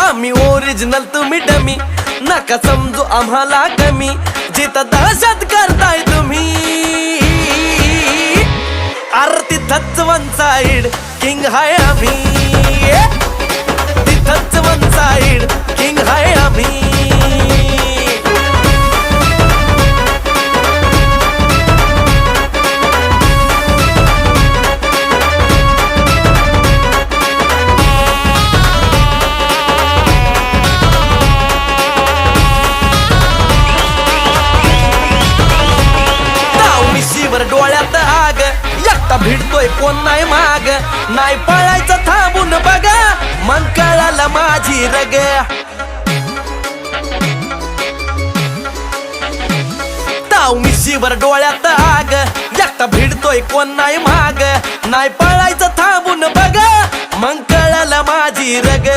आम्ही ओरिजिनल तुम्ही डमी, नका समजू आम्हाला कमी, जिथं दहशत करताय तुम्ही अरे तिथंच वन साइड किंग हाय आम्ही, तिथंच वन साइड किंग हाय आम्ही. डोळ्यात आग एकटा भिडतोय कोण नाही माग, नाही पळायचं थांबून बघा मग कळालं माझी रग. ताव मिशीवर डोळ्यात आग एकटा भिडतोय कोण नाही माग, नाही पळायचं थांबून बघा मग कळालं माझी रग.